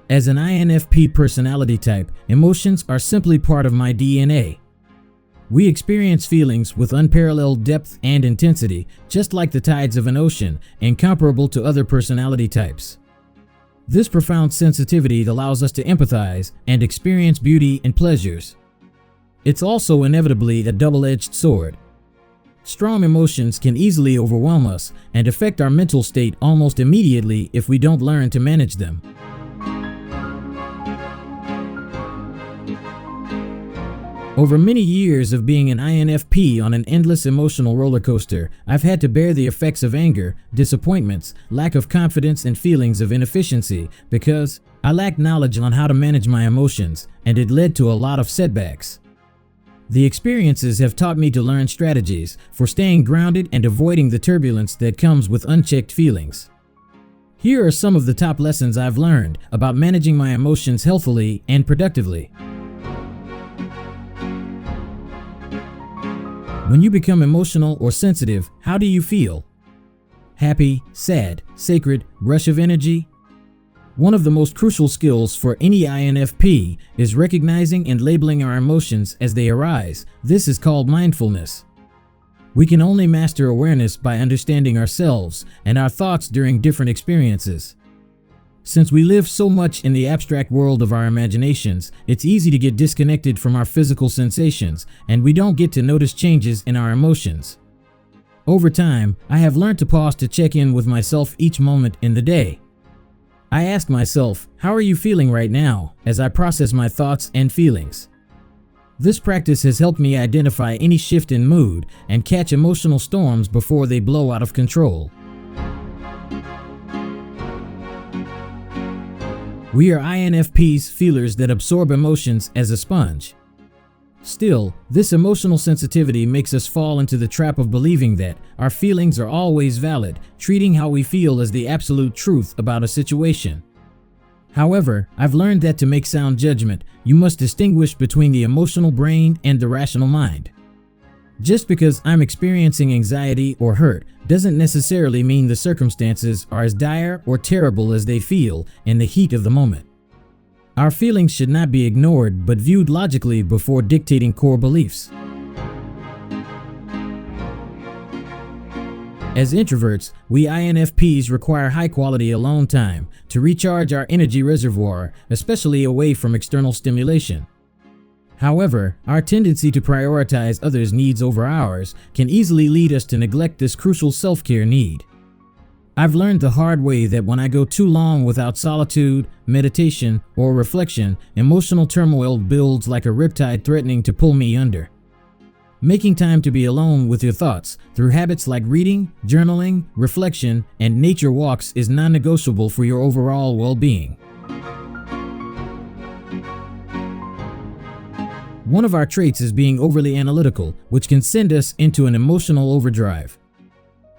As an INFP personality type, emotions are simply part of my DNA. We experience feelings with unparalleled depth and intensity, just like the tides of an ocean, incomparable to other personality types. This profound sensitivity allows us to empathize and experience beauty and pleasures. It's also inevitably a double-edged sword. Strong emotions can easily overwhelm us and affect our mental state almost immediately if we don't learn to manage them. Over many years of being an INFP on an endless emotional roller coaster, I've had to bear the effects of anger, disappointments, lack of confidence, and feelings of inefficiency because I lacked knowledge on how to manage my emotions, and it led to a lot of setbacks. The experiences have taught me to learn strategies for staying grounded and avoiding the turbulence that comes with unchecked feelings. Here are some of the top lessons I've learned about managing my emotions healthily and productively. When you become emotional or sensitive, how do you feel? Happy, sad, sacred, rush of energy? One of the most crucial skills for any INFP is recognizing and labeling our emotions as they arise. This is called mindfulness. We can only master awareness by understanding ourselves and our thoughts during different experiences. Since we live so much in the abstract world of our imaginations, it's easy to get disconnected from our physical sensations, and we don't get to notice changes in our emotions. Over time, I have learned to pause to check in with myself each moment in the day. I ask myself, how are you feeling right now, as I process my thoughts and feelings? This practice has helped me identify any shift in mood and catch emotional storms before they blow out of control. We are INFPs, feelers that absorb emotions as a sponge. Still, this emotional sensitivity makes us fall into the trap of believing that our feelings are always valid, treating how we feel as the absolute truth about a situation. However, I've learned that to make sound judgment, you must distinguish between the emotional brain and the rational mind. Just because I'm experiencing anxiety or hurt doesn't necessarily mean the circumstances are as dire or terrible as they feel in the heat of the moment. Our feelings should not be ignored but viewed logically before dictating core beliefs. As introverts, we INFPs require high-quality alone time to recharge our energy reservoir, especially away from external stimulation. However, our tendency to prioritize others' needs over ours can easily lead us to neglect this crucial self-care need. I've learned the hard way that when I go too long without solitude, meditation, or reflection, emotional turmoil builds like a riptide threatening to pull me under. Making time to be alone with your thoughts through habits like reading, journaling, reflection, and nature walks is non-negotiable for your overall well-being. One of our traits is being overly analytical, which can send us into an emotional overdrive.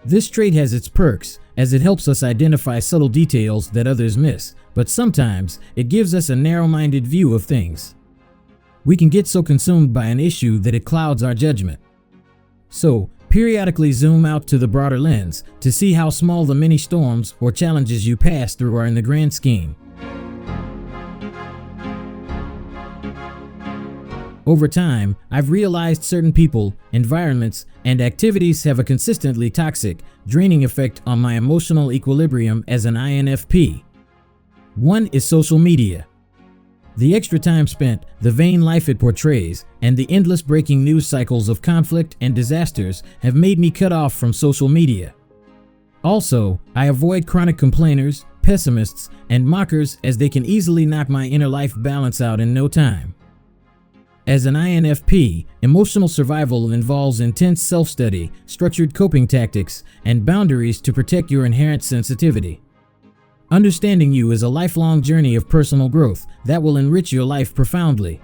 This trait has its perks, as it helps us identify subtle details that others miss, but sometimes it gives us a narrow-minded view of things. We can get so consumed by an issue that it clouds our judgment. So, periodically zoom out to the broader lens to see how small the many storms or challenges you pass through are in the grand scheme. Over time, I've realized certain people, environments, and activities have a consistently toxic, draining effect on my emotional equilibrium as an INFP. One is social media. The extra time spent, the vain life it portrays, and the endless breaking news cycles of conflict and disasters have made me cut off from social media. Also, I avoid chronic complainers, pessimists, and mockers as they can easily knock my inner life balance out in no time. As an INFP, emotional survival involves intense self-study, structured coping tactics, and boundaries to protect your inherent sensitivity. Understanding you is a lifelong journey of personal growth that will enrich your life profoundly.